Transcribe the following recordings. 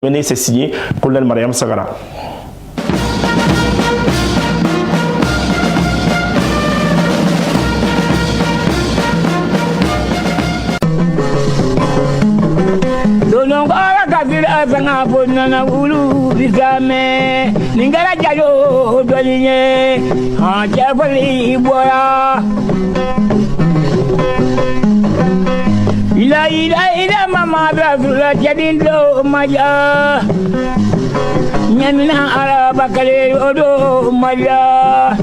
C'est signé colonel Mariam Sagara. Fanga bonana ulu bigame ningara jalo dolinye ha jabali boya ila mama brazula jadindo maja nyamina araba kale odo maja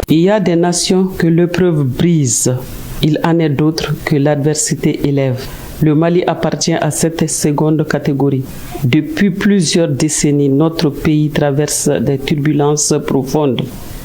Il y a des nations que l'épreuve brise, il en est d'autres que l'adversité élève. Le Mali appartient à cette seconde catégorie. Depuis plusieurs décennies, notre pays traverse des turbulences profondes,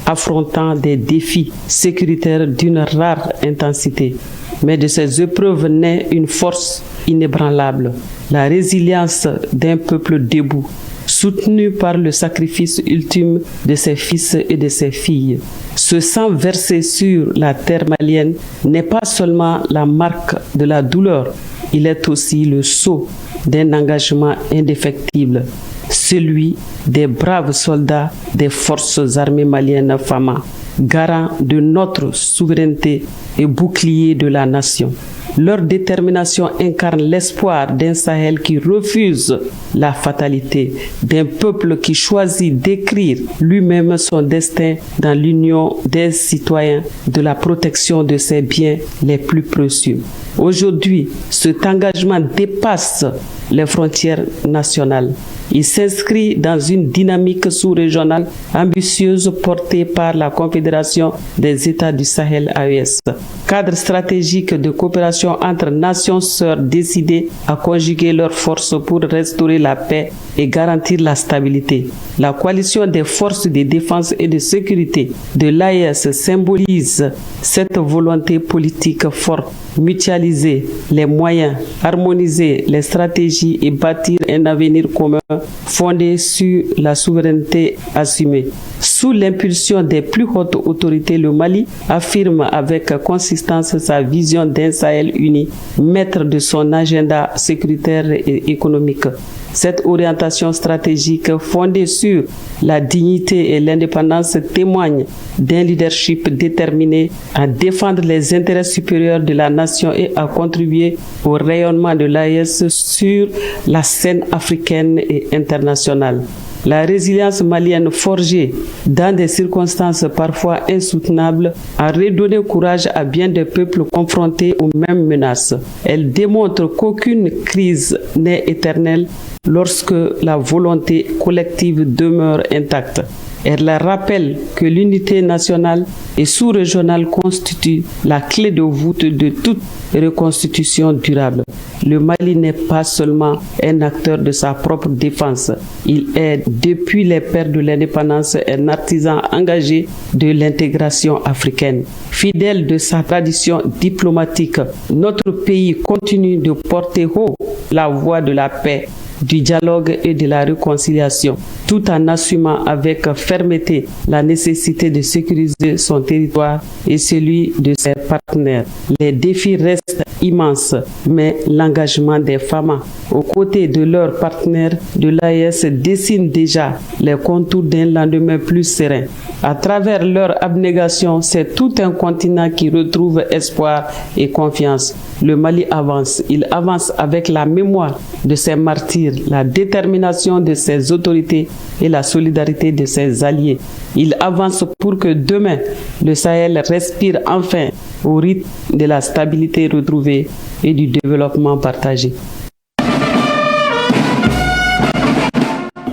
affrontant des défis sécuritaires d'une rare intensité. Mais de ces épreuves naît une force inébranlable, la résilience d'un peuple debout, soutenu par le sacrifice ultime de ses fils et de ses filles. Ce sang versé sur la terre malienne n'est pas seulement la marque de la douleur, il est aussi le sceau d'un engagement indéfectible, celui des braves soldats des forces armées maliennes FAMA, garant de notre souveraineté et bouclier de la nation. Leur détermination incarne l'espoir d'un Sahel qui refuse la fatalité, d'un peuple qui choisit d'écrire lui-même son destin dans l'union des citoyens, de la protection de ses biens les plus précieux. Aujourd'hui, cet engagement dépasse les frontières nationales. Il s'inscrit dans une dynamique sous-régionale ambitieuse portée par la Confédération des États du Sahel AES. Cadre stratégique de coopération entre nations sœurs décidées à conjuguer leurs forces pour restaurer la paix et garantir la stabilité. La coalition des forces de défense et de sécurité de l'AES symbolise cette volonté politique forte. Mutualiser les moyens, harmoniser les stratégies et bâtir un avenir commun fondé sur la souveraineté assumée. Sous l'impulsion des plus hautes autorités, le Mali affirme avec consistance sa vision d'un Sahel uni, maître de son agenda sécuritaire et économique. Cette orientation stratégique fondée sur la dignité et l'indépendance témoigne d'un leadership déterminé à défendre les intérêts supérieurs de la nation et à contribuer au rayonnement de l'AES sur la scène africaine et internationale. La résilience malienne forgée dans des circonstances parfois insoutenables a redonné courage à bien des peuples confrontés aux mêmes menaces. Elle démontre qu'aucune crise n'est éternelle lorsque la volonté collective demeure intacte. Elle rappelle que l'unité nationale et sous-régionale constitue la clé de voûte de toute reconstitution durable. Le Mali n'est pas seulement un acteur de sa propre défense, il est, depuis les pères de l'indépendance, un artisan engagé de l'intégration africaine. Fidèle de sa tradition diplomatique, notre pays continue de porter haut la voix de la paix, du dialogue et de la réconciliation, tout en assumant avec fermeté la nécessité de sécuriser son territoire et celui de ses partenaires. Les défis restent immenses, mais l'engagement des femmes aux côtés de leurs partenaires de l'AES dessine déjà les contours d'un lendemain plus serein. À travers leur abnégation, c'est tout un continent qui retrouve espoir et confiance. Le Mali avance. Il avance avec la mémoire de ses martyrs, la détermination de ses autorités et la solidarité de ses alliés. Il avance pour que demain, le Sahel respire enfin au rythme de la stabilité retrouvée et du développement partagé.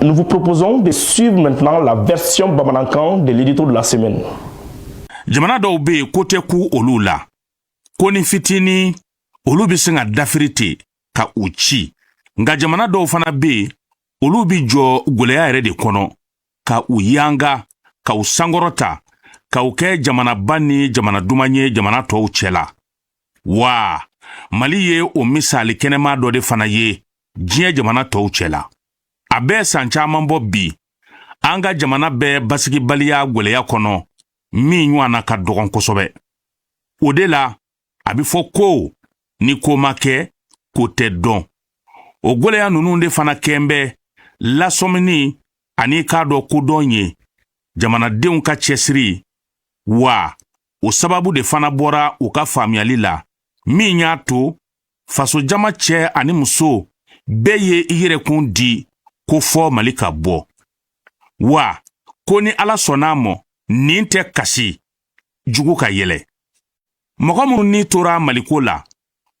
Nous vous proposons de suivre maintenant la version Bamanankan de l'édito de la semaine. Jamana dɔw be kote ku olu la. Koni fitini olu bi se nga dafirite ka u ci. Nga jamana dɔw fana be olu bi jɔ gɛlɛya yɛrɛ de kɔnɔ ka u yanga, ka u sangorota, ka u kɛ jamana ni jamana duman ye jamana tɔw cɛla. Wa Mali ye o misali kɛnɛma dɔ de fana ye diɲɛ jamana tɔw cɛla. A bɛɛ san caman bɔ bi an ka jamana bɛɛ basigibaliya gɛlɛya kɔnɔ min ɲɔgɔnna ka dɔgɔn kosɛbɛ. O de la a bɛ fɔ ko ni ko ma kɛ ko tɛ dɔn. O gwɛlɛya ninnu de fana kɛn bɛ lasɔmini ani k'a dɔn kodɔn ye jamanadenw ka cɛsiri wa o sababu de fana bɔra u ka faamuyali la min y'a to faso jama cɛ ani muso bɛɛ ye i yɛrɛkun di ko fɔ Mali ka bɔ. Wa ko ni Ala sɔnn'a mɔ nin tɛ kasi jugu ka yɛlɛ. Mɔgɔ minnu ni tora Maliko la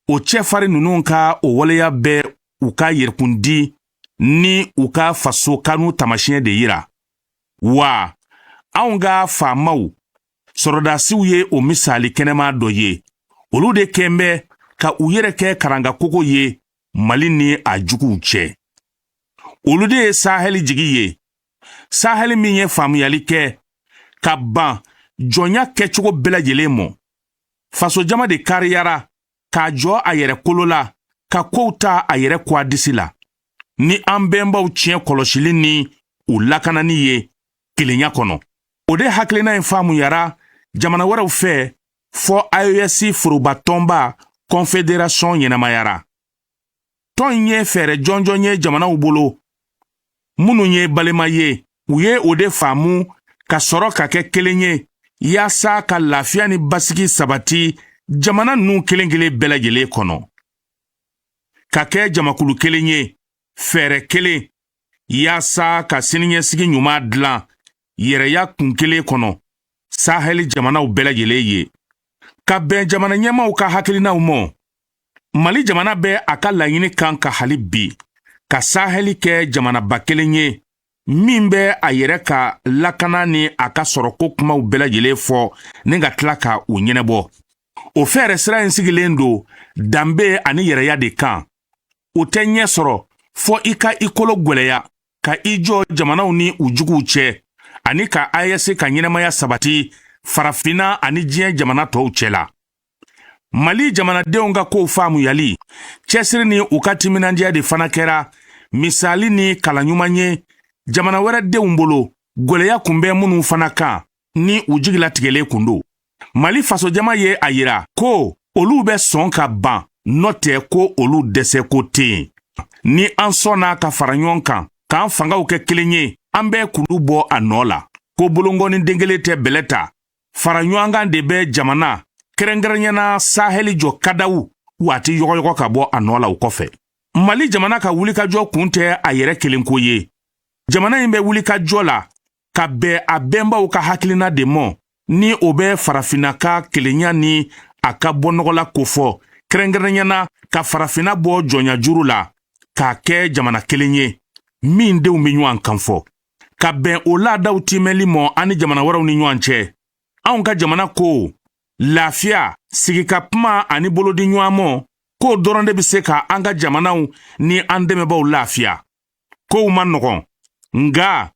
o cɛfarin ninnu ka o waleya bɛɛ u ka yɛrɛkun di ni u ka faso kanu tamasiyɛn de yira. Wa anw ka faamaw sɔrɔdasiw ye o misali kɛnɛma dɔ ye. Olu de kɛn bɛ ka u yɛrɛ kɛ karanga kogo ye Mali ni a juguw cɛ. Olu de ye Sahɛli jigi ye. Sahɛli min ye faamuyali kɛ ka ban jɔnya kɛcogo bɛɛ lajɛlen mɔ. Faso jama de kariyara k'a jɔ a yɛrɛ kolo la ka kow ta a yɛrɛ kɔ a disi la. Ni an bɛnbaw tiɲɛ kɔlɔsili ni u lakanani ye kelenya kɔnɔ. O de hakilina in faamuyara jamana wɛrɛw fɛ fɔ AES foroba tɔnba Confédération ɲɛnamayara. Tɔn ye fɛɛrɛ jɔnjɔn ye jamanaw bolo. Minnu ye balima ye, u ye o de faamu ka sɔrɔ ka kɛ kelen ye yaasa ka lafiya ni basigi sabati jamana ninnu kelen-kelen bɛɛ lajɛlen kɔnɔ. Ka kɛ jamakulu kelen ye, fɛɛrɛ kelen, yaasa ka siniɲɛsigi ɲuman dilan yɛrɛya kun kelen kɔnɔ Sahɛli jamanaw bɛɛ lajɛlen ye. Ka bɛn jamana ɲɛmaw ka hakilinaw mɔ. Mali jamana bɛ a ka laɲini kan ka hali bi ka Sahɛli kɛ jamanaba kelen ye min bɛ a yɛrɛ ka lakana ni a ka sɔrɔko kumaw bɛɛ lajɛlen fɔ ni ka tila ka u ɲɛnɛbɔ. O fɛɛrɛ sira in sigilen don danbe ani yɛrɛya de kan. O tɛ ɲɛ sɔrɔ fɔ i ka i kolo gwɛlɛya ka i jɔ jamanaw ni u juguw cɛ ani ka AES ka ɲɛnɛmaya sabati farafina ani diɲɛ jamana tɔw cɛ la. Mali jamanadenw ka kow faamuyali cɛsiri ni u ka timinandiya de fana kɛra misali ni kalanɲuman ye jamana wɛrɛ denw bolo gwɛlɛya kun bɛ minnu fana kan ni u jigilatigɛlen kun don. Mali fasojama ye a yira ko olu bɛ sɔn ka ban n'o tɛ ko olu dɛsɛ ko tɛ yen. Ni an sɔnna ka fara ɲɔgɔn kan k'an fangaw kɛ kelen ye an bɛ kulu bɔ a nɔ la. Ko bolongɔni den kelen tɛ bɛlɛ ta. Fara ɲɔgɔn kan de bɛ jamana kɛrɛnkɛrɛnyana Sahɛli jɔ kadaw waati yɔgɔyɔgɔ ka bɔ a nɔ la o kɔfɛ. Mali jamana ka wulikajɔ kun tɛ a yɛrɛ kelen ko ye. Jamana in bɛ wulikajɔ la ka bɛn a bɛnbaw ka hakilina de mɔ ni o bɛ farafina ka kelenya ni a ka bɔ nɔgɔla ko fɔ kɛrɛnkɛrɛnyana ka farafina bɔ jɔnya juru la k'a kɛ jamana kelen ye min denw bɛ ɲɔgɔn kan fɔ. Ka bɛn o laadaw timɛli mɔ ani jamana wɛrɛw ni ɲɔgɔn cɛ. Anw ka jamana ko lafiya sigika kuma ani bolodi ɲɔgɔn mɔ k'o dɔrɔn de bɛ se ka an ka jamanaw ni an dɛmɛbaw lafiya. Kow ma nɔgɔn nga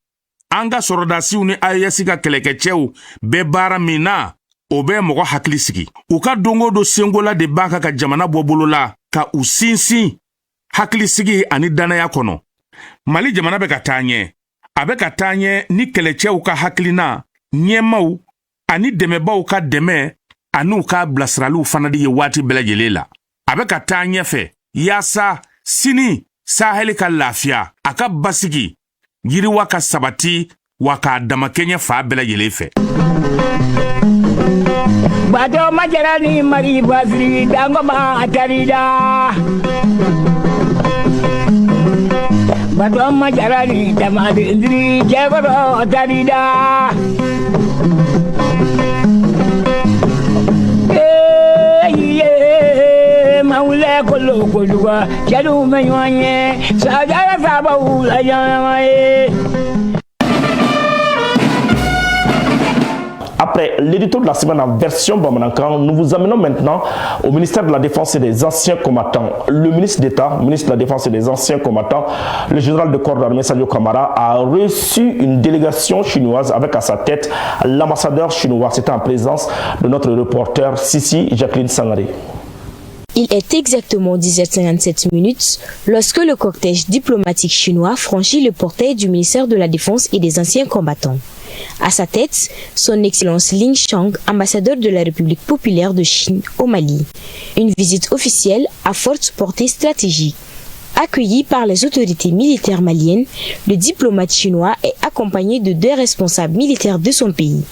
an ka sɔrɔdasiw ni AES ka kɛlɛkɛcɛw bɛ baara min na o bɛ mɔgɔ hakili sigi. U ka dongo do sengola de b'a ka jamana bɔ bolo la ka u sinsin hakili sigi ani danaya kɔnɔ. Mali jamana bɛ ka taa ɲɛ. A bɛ ka taa ɲɛ ni kɛlɛcɛw ka hakilina ɲɛmaw ani dɛmɛbaw ka dɛmɛ an'u ka bilasiraliw fana de ye waati bɛɛ lajɛlen la. A bɛ ka taa ɲɛfɛ yaasa sini Sahɛli ka lafiya a ka basigi yiriwa ka sabati wa k'a damakɛɲɛ fa bɛɛ lajɛlen fɛ. Bato majara ni mari basiri dangoma atarida. Bato majara ni tamadi indri jebaro atarida. Maule kolo koluwa jalu menyanye sajara sabawu ayamaye. Après l'édito de la semaine en version Bamanankan, nous vous amenons maintenant au ministère de la Défense et des Anciens Combattants. Le ministre d'État, ministre de la Défense et des Anciens Combattants, le général de corps d'armée Sadio Kamara, a reçu une délégation chinoise avec à sa tête l'ambassadeur chinois. C'était en présence de notre reporter Sissi Jacqueline Sangaré. Il est exactement 10h57 lorsque le cortège diplomatique chinois franchit le portail du ministère de la Défense et des Anciens Combattants. À sa tête, son Excellence Ling Chang, ambassadeur de la République populaire de Chine au Mali. Une visite officielle à forte portée stratégique. Accueilli par les autorités militaires maliennes, le diplomate chinois est accompagné de 2 responsables militaires de son pays.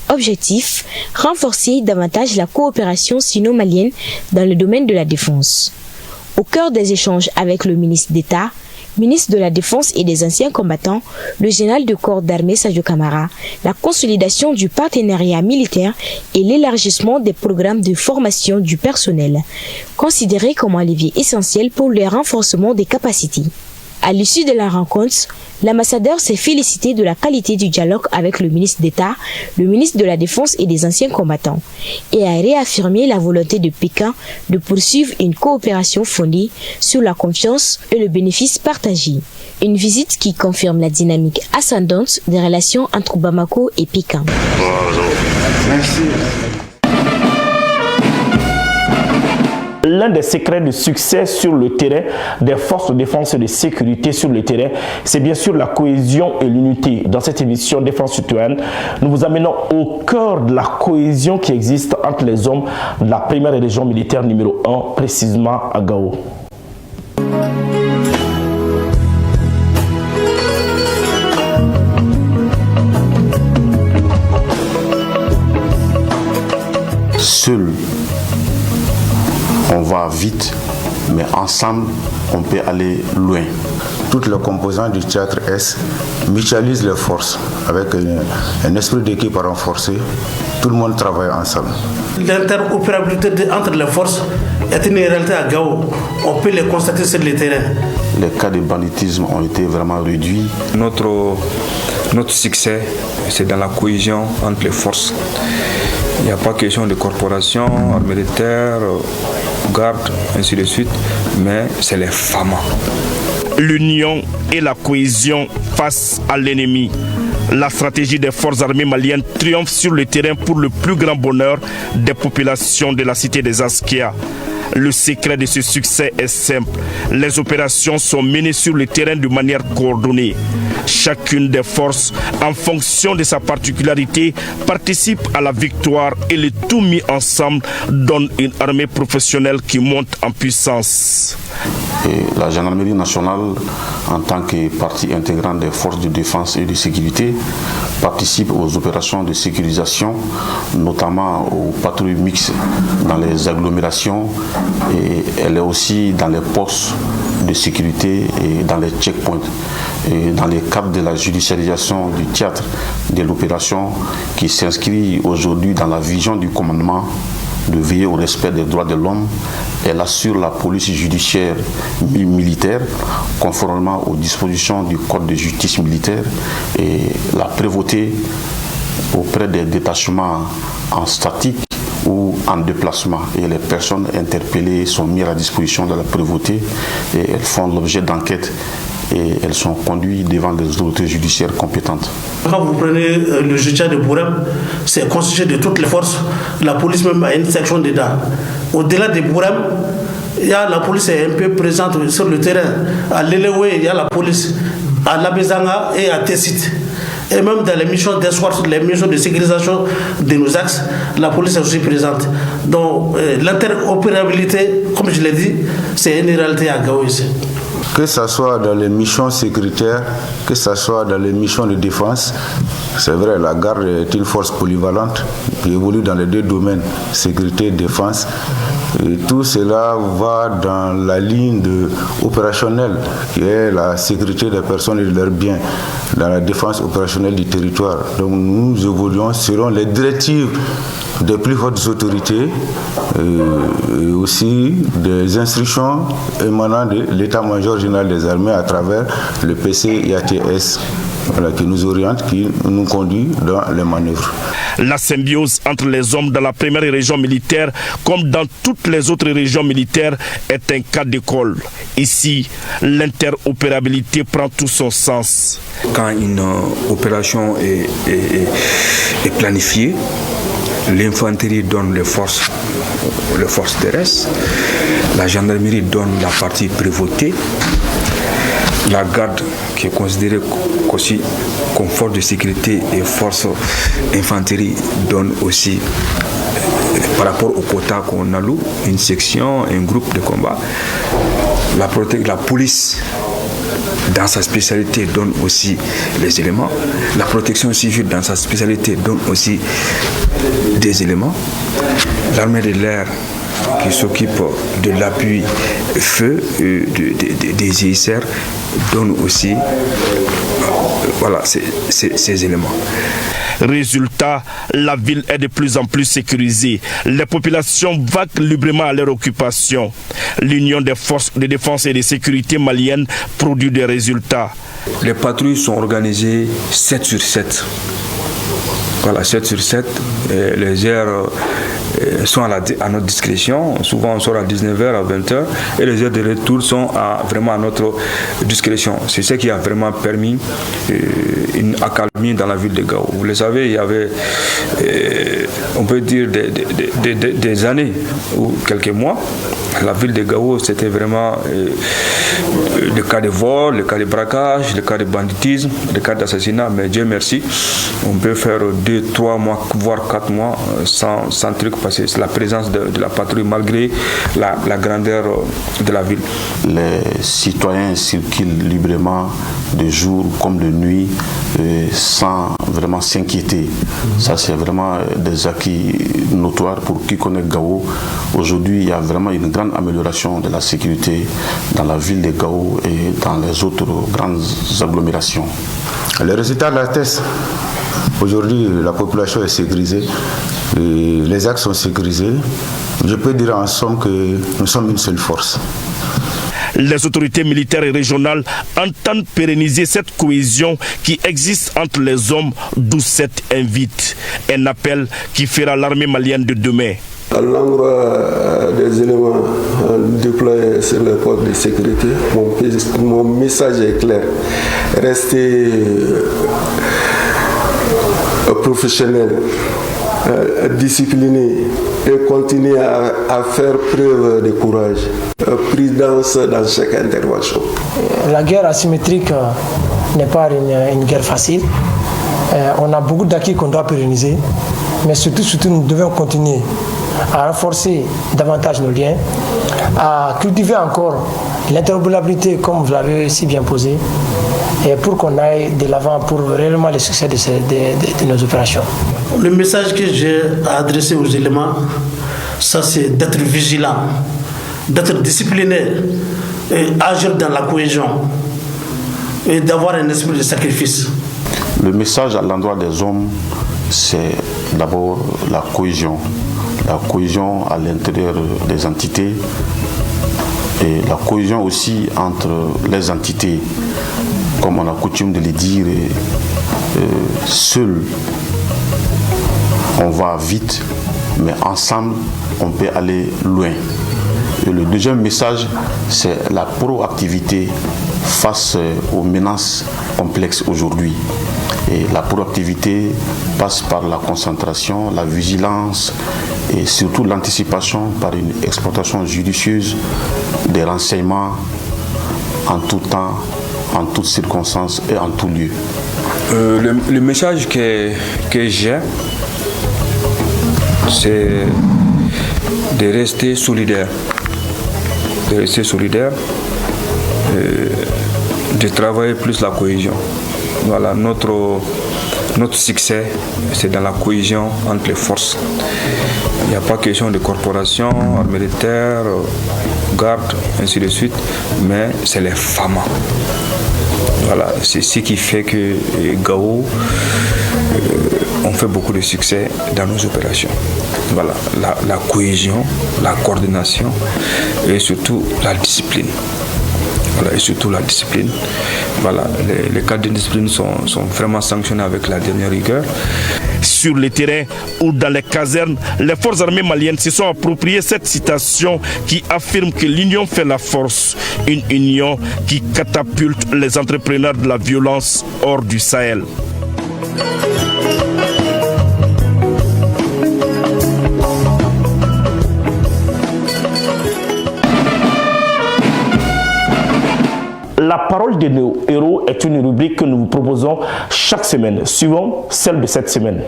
Objectif, renforcer davantage la coopération sino-malienne dans le domaine de la défense. Au cœur des échanges avec le ministre d'État, ministre de la Défense et des anciens combattants, le général de corps d'armée Sadio Camara, la consolidation du partenariat militaire et l'élargissement des programmes de formation du personnel, considérés comme un levier essentiel pour le renforcement des capacités. À l'issue de la rencontre, l'ambassadeur s'est félicité de la qualité du dialogue avec le ministre d'État, le ministre de la Défense et des anciens combattants, et a réaffirmé la volonté de Pékin de poursuivre une coopération fondée sur la confiance et le bénéfice partagé. Une visite qui confirme la dynamique ascendante des relations entre Bamako et Pékin. Merci. L'un des secrets de succès sur le terrain des forces de défense et de sécurité sur le terrain, c'est bien sûr la cohésion et l'unité. Dans cette émission Défense citoyenne, nous vous amenons au cœur de la cohésion qui existe entre les hommes de la première région militaire numéro 1, précisément à Gao. Seul, on va vite, mais ensemble, on peut aller loin. Toutes les composantes du théâtre S mutualisent les forces avec un esprit d'équipe renforcé. Tout le monde travaille ensemble. L'interopérabilité entre les forces est une réalité à Gao. On peut les constater sur le terrain. Les cas de banditisme ont été vraiment réduits. Notre succès, c'est dans la cohésion entre les forces. Il n'y a pas question de corporation, armée de terre, garde, ainsi de suite, mais c'est les femmes. L'union et la cohésion face à l'ennemi. La stratégie des forces armées maliennes triomphe sur le terrain pour le plus grand bonheur des populations de la cité des Askia. Le secret de ce succès est simple. Les opérations sont menées sur le terrain de manière coordonnée. Chacune des forces, en fonction de sa particularité, participe à la victoire et le tout mis ensemble donne une armée professionnelle qui monte en puissance. Et la gendarmerie nationale, en tant que partie intégrante des forces de défense et de sécurité, participe aux opérations de sécurisation, notamment aux patrouilles mixtes dans les agglomérations, et elle est aussi dans les postes de sécurité et dans les checkpoints. Et dans le cadre de la judiciarisation du théâtre de l'opération qui s'inscrit aujourd'hui dans la vision du commandement de veiller au respect des droits de l'homme, elle assure la police judiciaire militaire conformément aux dispositions du Code de justice militaire et la prévôté auprès des détachements en statique ou en déplacement. Et les personnes interpellées sont mises à disposition de la prévôté et elles font l'objet d'enquêtes et elles sont conduites devant les autorités judiciaires compétentes. Quand vous prenez le judiciaire de Bourem, c'est constitué de toutes les forces. La police même a une section dedans. Au-delà de Bourem, la police est un peu présente sur le terrain. À Lelewe, il y a la police. À Labezanga et à Tessit. Et même dans les missions d'escouade, les missions de sécurisation de nos axes, la police est aussi présente. Donc l'interopérabilité, comme je l'ai dit, c'est une réalité à Gao ici. Que ce soit dans les missions sécuritaires, que ce soit dans les missions de défense, c'est vrai, la garde est une force polyvalente qui évolue dans les deux domaines, sécurité et défense. Et tout cela va dans la ligne opérationnelle, qui est la sécurité des personnes et de leurs biens, dans la défense opérationnelle du territoire. Donc nous évoluons selon les directives des plus hautes autorités et aussi des instructions émanant de l'état-major général des armées à travers le PC-IATS qui nous oriente, qui nous conduit dans les manœuvres. La symbiose entre les hommes dans la première région militaire, comme dans toutes les autres régions militaires, est un cas d'école. Ici, l'interopérabilité prend tout son sens. Quand une opération est planifiée, l'infanterie donne les forces terrestres, la gendarmerie donne la partie prévôtée, la garde qui est considérée aussi comme force de sécurité et force infanterie donne aussi, par rapport au quota qu'on alloue, une section, un groupe de combat. La police, dans sa spécialité, donne aussi les éléments. La protection civile, dans sa spécialité, donne aussi des éléments. L'armée de l'air, qui s'occupe de l'appui feu des ISR, donne aussi ces éléments. Résultat, la ville est de plus en plus sécurisée. Les populations vaquent librement à leur occupation. L'Union des forces de défense et de sécurité maliennes produit des résultats. Les patrouilles sont organisées 7 sur 7. Voilà, 7 sur 7. Les heures sont à notre discrétion. Souvent, on sort à 19h, à 20h. Et les heures de retour sont vraiment à notre discrétion. C'est ce qui a vraiment permis une accalmie dans la ville de Gao. Vous le savez, il y avait, on peut dire, des années ou quelques mois. La ville de Gao, c'était vraiment le cas de vol, le cas de braquage, le cas de banditisme, le cas d'assassinat. Mais Dieu merci, on peut faire 2, 3 mois, voire 4 mois sans truc, parce que c'est la présence de la patrouille malgré la grandeur de la ville. Les citoyens circulent librement de jour comme de nuit sans vraiment s'inquiéter. Ça, c'est vraiment des acquis notoires pour qui connaît Gao. Aujourd'hui, il y a vraiment une grande amélioration de la sécurité dans la ville de Gao et dans les autres grandes agglomérations. Les résultats l'attestent. Aujourd'hui, la population est sécurisée, les axes sont sécurisés. Je peux dire en somme que nous sommes une seule force. Les autorités militaires et régionales entendent pérenniser cette cohésion qui existe entre les hommes, d'où cette invite. Un appel qui fera l'armée malienne de demain. À l'endroit des éléments déployés sur les postes de sécurité, mon message est clair. Restez professionnels, disciplinés et continuez à faire preuve de courage, prudence dans chaque intervention. La guerre asymétrique n'est pas une guerre facile. On a beaucoup d'acquis qu'on doit pérenniser, mais surtout nous devons continuer à renforcer davantage nos liens, à cultiver encore l'interopérabilité comme vous l'avez si bien posé, et pour qu'on aille de l'avant pour réellement le succès de nos opérations. Le message que j'ai à adresser aux éléments, ça c'est d'être vigilant, d'être discipliné, et agir dans la cohésion et d'avoir un esprit de sacrifice. Le message à l'endroit des hommes, c'est d'abord la cohésion à l'intérieur des entités et la cohésion aussi entre les entités. Comme on a coutume de le dire, seul on va vite, mais ensemble on peut aller loin. Et le deuxième message, c'est la proactivité face aux menaces complexes aujourd'hui. Et la proactivité passe par la concentration, la vigilance et surtout l'anticipation par une exploitation judicieuse des renseignements en tout temps, en toutes circonstances et en tout lieu. Le message que j'ai, c'est de rester solidaire. De travailler plus la cohésion. Voilà, notre succès, c'est dans la cohésion entre les forces. Il n'y a pas question de corporation, armée de terre, garde, ainsi de suite, mais c'est les FAMA. Voilà, c'est ce qui fait que Gao, on fait beaucoup de succès dans nos opérations. Voilà, la cohésion, la coordination et surtout la discipline. Voilà, et surtout la discipline. Voilà, les cas de discipline sont vraiment sanctionnés avec la dernière rigueur. Sur le terrain ou dans les casernes, les forces armées maliennes se sont appropriées cette citation qui affirme que l'union fait la force. Une union qui catapulte les entrepreneurs de la violence hors du Sahel. La parole de nos héros est une rubrique que nous vous proposons chaque semaine. Suivons celle de cette semaine.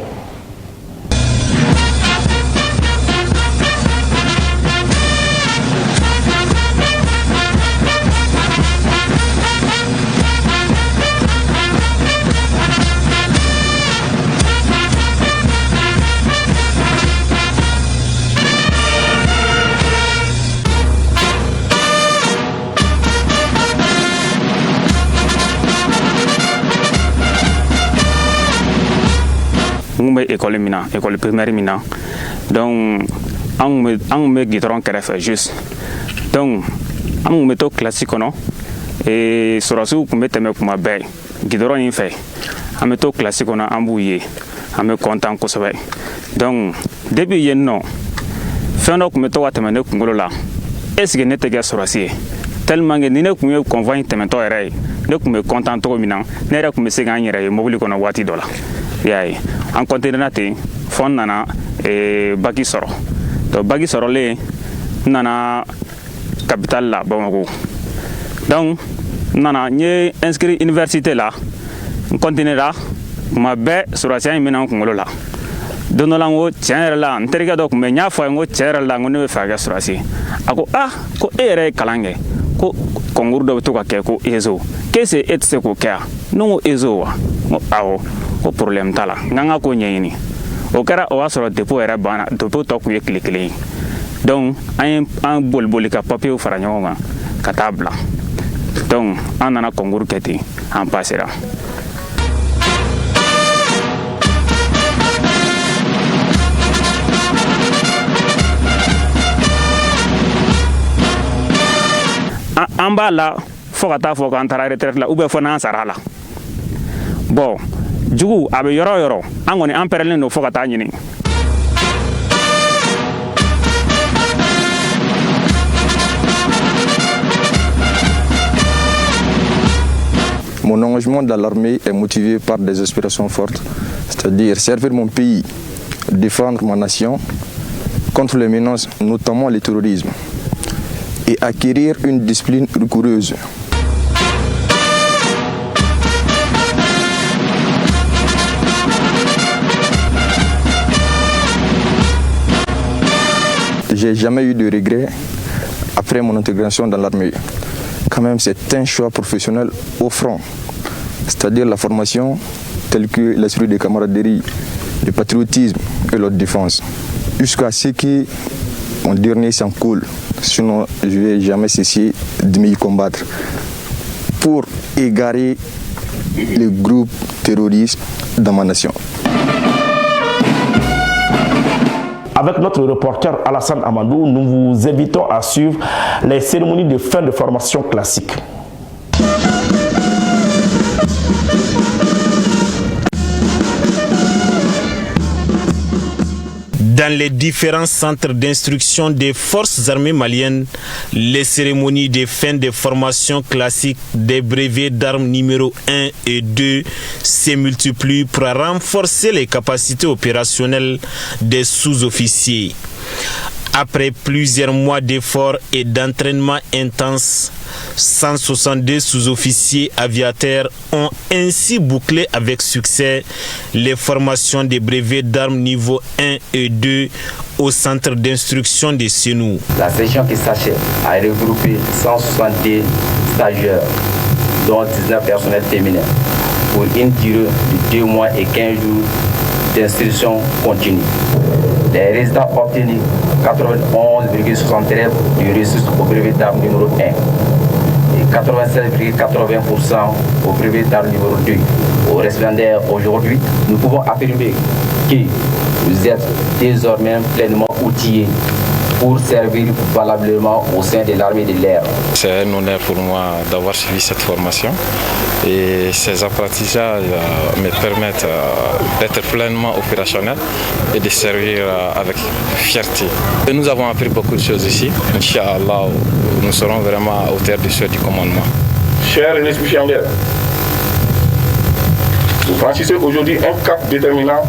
École mina, école primaire mina. Donc on me guidon kɛrɛfɛ juste. Donc on me to classique kɔnɔ et sɔrɔsiw kun bɛ tɛmɛ kuma bɛɛ guidon in fɛ. An bɛ to classique kɔnɔ an b'u ye. An bɛ content kosɛbɛ. Donc depuis yen nɔ fɛn dɔ kun bɛ to ka tɛmɛ ne kunkolo la. Est-ce que ne tɛ kɛ sɔrɔsi ye? Tellement que ni ne kun ye convoi in tɛmɛtɔ yɛrɛ ye ne kun bɛ content cogo min na ne yɛrɛ kun bɛ se k'an yɛrɛ ye mobili kɔnɔ waati dɔ la. Y'a ye an continuera ten fo n nana baki sɔrɔ donc baki sɔrɔlen n nana capitale la Bamako donc n nana n ye inscrit université la n continuera kuma bɛɛ sɔrɔsiya in bɛna n kunkolo la don dɔ la n ko tiɲɛ yɛrɛ la n terikɛ dɔ kun bɛ n y'a fɔ a ye n ko tiɲɛ yɛrɛ la n ko ne bɛ fɛ ka kɛ sɔrɔsi a ko ko e yɛrɛ ye kalan kɛ ko concours dɔ bɛ to ka kɛ ko ESO qu'est-ce que e tɛ se k'o kɛ yan ne ko ESO wa n ko awɔ ko problème t'a la n kan ka ko ɲɛɲini o kɛra o y'a sɔrɔ dépôt yɛrɛ banna dépôt tɔ kun ye tile kelen ye donc an boli ka papiyew fara ɲɔgɔn kan ka taa bila donc an nana concours kɛ ten an passera. An b'a la fo ka taa fɔ k'an taara retraite la ou bien fo n'an sara la bon jugu a bɛ yɔrɔ o yɔrɔ an kɔni an pɛrɛlen don fo ka taa ɲini. Mon engagement dans l'armée est motivé par des aspirations fortes, c'est-à-dire servir mon pays, défendre ma nation contre les menaces, notamment le terrorisme, et acquérir une discipline rigoureuse. J'ai jamais eu de regrets après mon intégration dans l'armée. Quand même, c'est un choix professionnel offrant, c'est-à-dire la formation telle que l'esprit de camaraderie, le patriotisme et l'autodéfense, jusqu'à ce que mon dernier sang coule. Sinon, je ne vais jamais cesser de m'y combattre pour égarer les groupes terroristes dans ma nation. Avec notre reporter Alassane Amadou, nous vous invitons à suivre les cérémonies de fin de formation classique. Dans les différents centres d'instruction des forces armées maliennes, les cérémonies de fin de formation classique des brevets d'armes numéro 1 et 2 se multiplient pour renforcer les capacités opérationnelles des sous-officiers. Après plusieurs mois d'efforts et d'entraînement intenses, 162 sous-officiers aviateurs ont ainsi bouclé avec succès les formations des brevets d'armes niveau 1 et 2 au centre d'instruction de Sénou. La section qui s'achève a regroupé 162 stagiaires, dont 19 personnels féminins, pour une durée de 2 mois et 15 jours d'instruction continue. Les résultats obtenus, 91,73% du ressources au brevet d'armes numéro 1 et 87,80% au brevet d'armes numéro 2. Au récipiendaire aujourd'hui, nous pouvons affirmer que vous êtes désormais pleinement outillés pour servir valablement au sein de l'armée de l'air. C'est un honneur pour moi d'avoir suivi cette formation et ces apprentissages me permettent d'être pleinement opérationnel et de servir avec fierté. Et nous avons appris beaucoup de choses ici. Inch'Allah, nous serons vraiment à hauteur du souhait du commandement. Chers récipiendaires, vous franchissez aujourd'hui un cap déterminant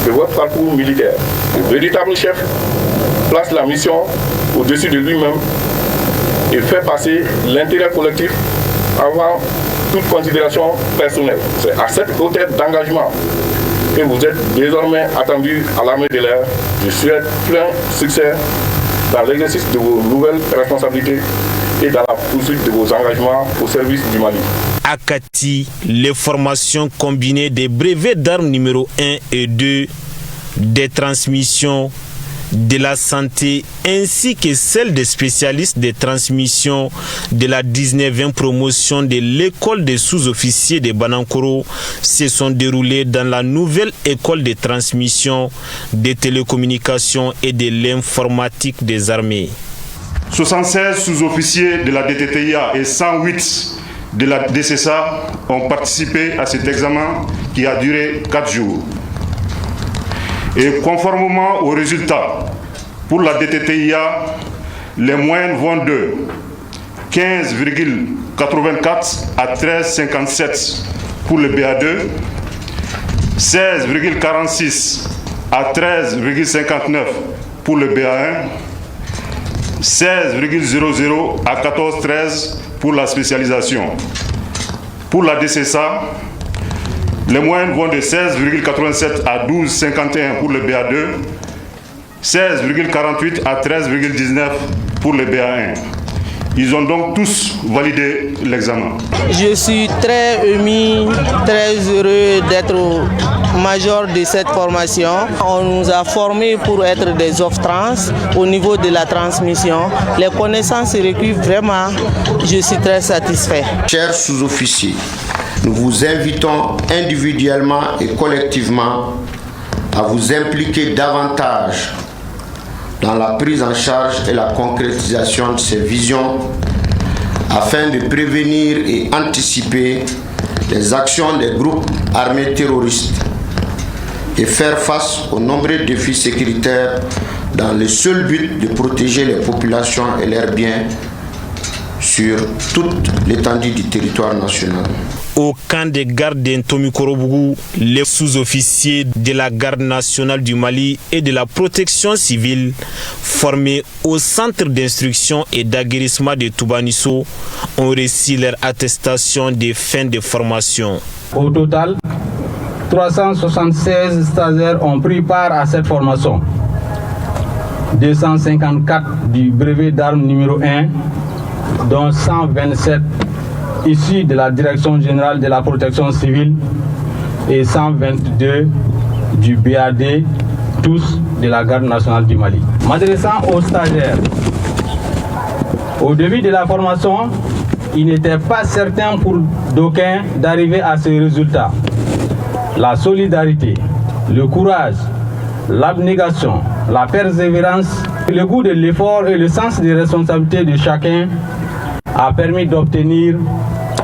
de votre parcours militaire. Le véritable chef place la mission au-dessus de lui-même et fait passer l'intérêt collectif avant toute considération personnelle. C'est à cette hauteur d'engagement que vous êtes désormais attendu à l'armée de l'air. Je souhaite plein succès dans l'exercice de vos nouvelles responsabilités et dans la poursuite de vos engagements au service du Mali. Akati, les formations combinées des brevets d'armes numéro 1 et 2, des transmissions, de la santé ainsi que celle des spécialistes des transmissions de la 19e promotion de l'école des sous-officiers de Banankoro se sont déroulées dans la nouvelle école de transmission des télécommunications et de l'informatique des armées. 76 sous-officiers de la DTTIA et 108 de la DCSA ont participé à cet examen qui a duré 4 jours. Et conformément aux résultats, pour la DTTIA, les moyennes vont de 15,84 à 13,57 pour le BA2, 16,46 à 13,59 pour le BA1, 16,00 à 14,13 pour la spécialisation. Pour la DCSA, les moyennes vont de 16,87 à 12,51 pour le BA2, 16,48 à 13,19 pour le BA1. Ils ont donc tous validé l'examen. Je suis très ému, très heureux d'être major de cette formation. On nous a formés pour être des off-trans au niveau de la transmission. Les connaissances recueillies, vraiment, je suis très satisfait. Chers sous-officiers, nous vous invitons individuellement et collectivement à vous impliquer davantage dans la prise en charge et la concrétisation de ces visions afin de prévenir et anticiper les actions des groupes armés terroristes et faire face aux nombreux défis sécuritaires dans le seul but de protéger les populations et leurs biens sur toute l'étendue du territoire national. Au camp de garde d'Ntomikorobougou, les sous-officiers de la garde nationale du Mali et de la protection civile formés au centre d'instruction et d'aguerrissement de Toubanisso ont reçu leur attestation de fin de formation. Au total, 376 stagiaires ont pris part à cette formation. 254 du brevet d'armes numéro 1, dont 127 issus de la Direction générale de la protection civile et 122 du BAD, tous de la garde nationale du Mali. M'adressant aux stagiaires, au début de la formation, il n'était pas certain pour d'aucuns d'arriver à ce résultat. La solidarité, le courage, l'abnégation, la persévérance, le goût de l'effort et le sens des responsabilités de chacun a permis d'obtenir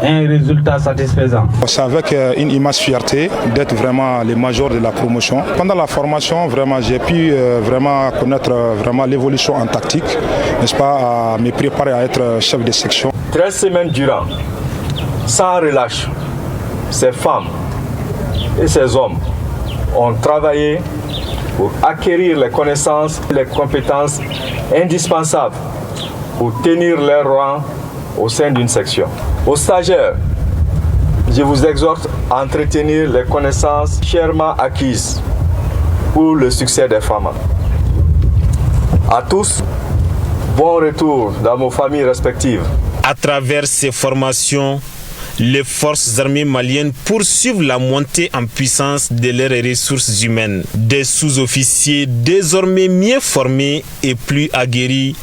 un résultat satisfaisant. C'est avec une immense fierté d'être vraiment le major de la promotion. Pendant la formation, vraiment, j'ai pu vraiment connaître vraiment l'évolution en tactique, n'est-ce pas, à me préparer à être chef de section. 13 semaines durant, sans relâche, ces femmes et ces hommes ont travaillé pour acquérir les connaissances et les compétences indispensables pour tenir leur rang au sein d'une section. Aux stagiaires, je vous exhorte à entretenir les connaissances chèrement acquises pour le succès des femmes. À tous, bon retour dans vos familles respectives. À travers ces formations, les forces armées maliennes poursuivent la montée en puissance de leurs ressources humaines. Des sous-officiers désormais mieux formés et plus aguerris,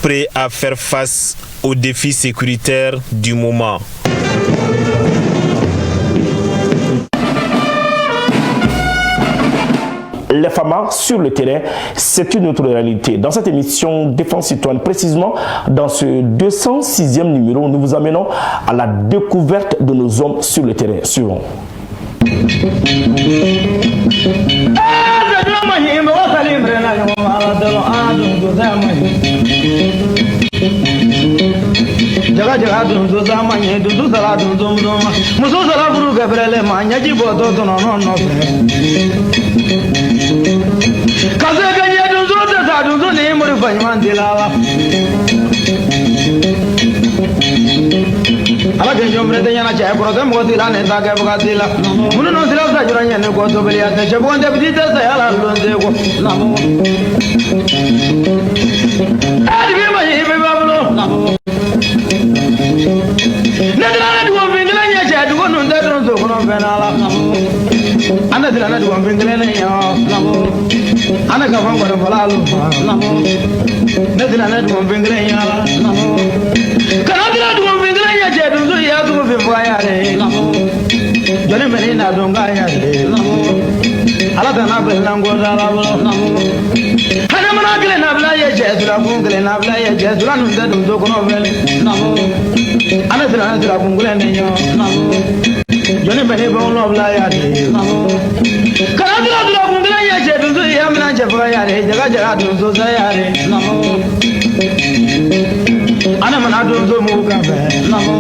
prêts à faire face aux défis sécuritaires du moment. Les FAMA sur le terrain, c'est une autre réalité. Dans cette émission Défense citoyenne, précisément dans ce 206e numéro, nous vous amenons à la découverte de nos hommes sur le terrain. Suivons. Jaga jaga dundu zamanye dundu sala dundu muduma muso sala buru gabrele manya ji bodo tono no no kaze ganye dundu da dundu ne muri banyman dilawa ala ke jom rete nyana cha ko ta mo tila ne ta ke ba tila mun no tila sa jura nyane ko to beli ate che bon de bi ta sa ala lo de ko namo adi bi ma yi be bablo namo ne tila ne ko vingla nya cha du ko no de tron so ko no be na ala namo ana tila ne ko vingla ne yo namo ana ka fa ko bala lo namo ne tila ne ko vingla nya ala namo kana tila du ko vingla nya cha du so ya du ko vingla ya re namo jone meni na donga ya re namo ala ta na bel nango da la bo namo hana mana gele na bla ye je sura gele na bla ye je sura nu da dum do ko no bel namo ana sura gele ne yo namo jone meni bo no bla ya re namo kana sura gele ye je dum so ya mina je fa ya re jaga dum so sa ya re namo ana mana dum so mu ka be namo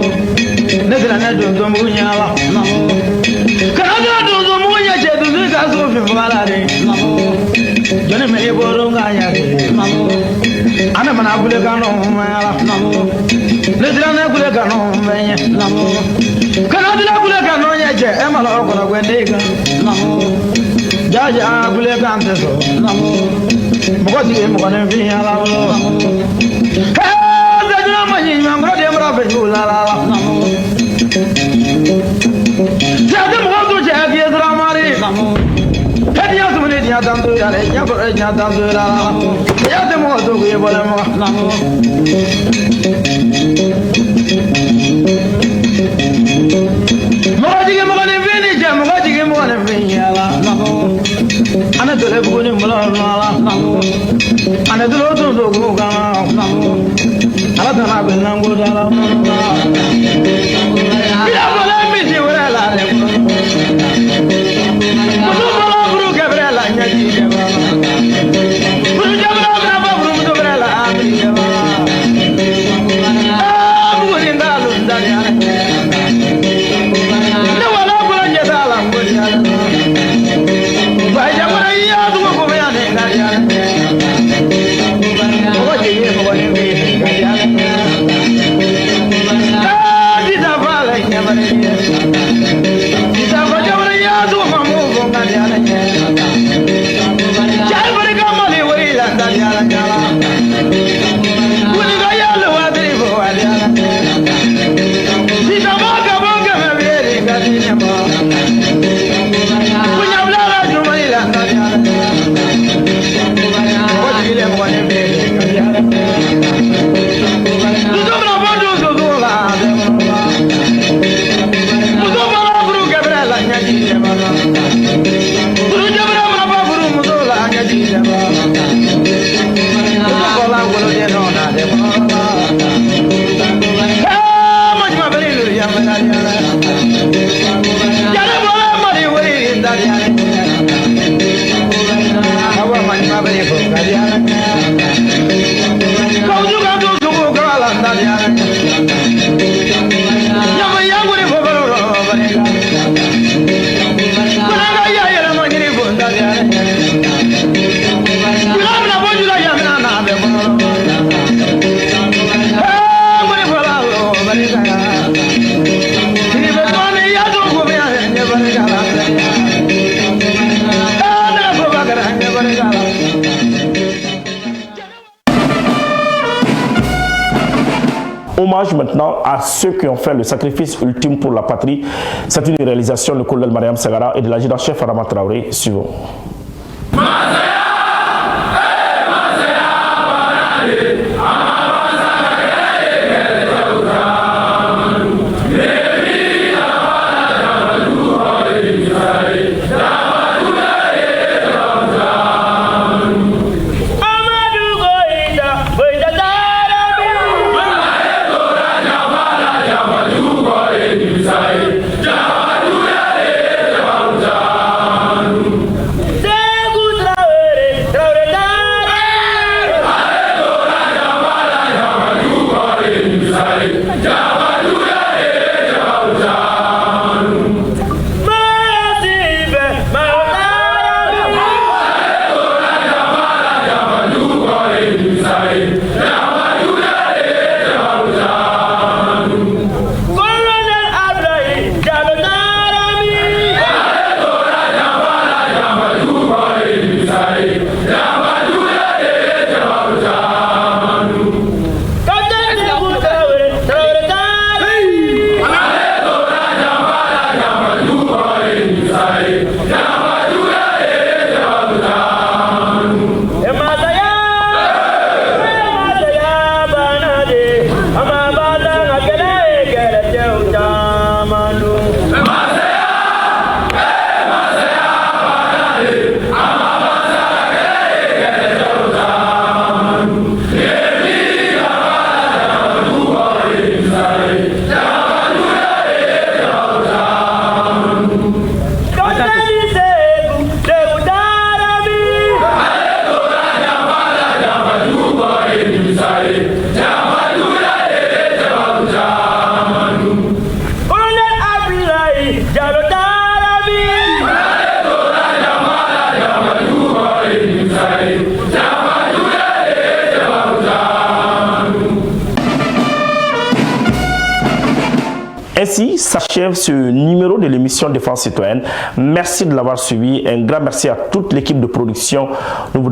ne sura na dum so mu nya la namo kana dum so mu nya je dum ka so fi fa re namo jone meni bo ro nga ya re namo ana mana gule ka no ma la namo ne sura na gule ka no ma nya namo kana dum gule ka no nya je e ma lo ko na gwende ka namo jaja gule ka ante so namo mo ko ti mo ko ne fi ya la lo Mamro de mra fe la la namo jade mo do je bi dra mari namo hadi ya sumne dia dan do ya le ya ko ya dan do la ya de mo do ye bola mo namo mo dige mo ne vini je mo dige mo ne vini ya la namo ana do le bu ni mo la la namo ana do do do ko ga namo ala ta na ben nango da la ya bola mi si wala la de mo do bola bru ke bra la nya ji de ba bru ja bra bra ba bru do bra la ami de ba bu ni da lu da ya ne wala bra nya da la ngo ya ba ja bra ya du ko be ya ne ga ya o ji ye mo ne be Hommage maintenant à ceux qui ont fait le sacrifice ultime pour la patrie. C'est une réalisation du colonel Mariam Sagara et de l'adjudant-chef Adama Traoré. Suivons. Jabba Ainsi s'achève ce numéro de l'émission Défense citoyenne. Merci de l'avoir suivi. Un grand merci à toute l'équipe de production. Nous vous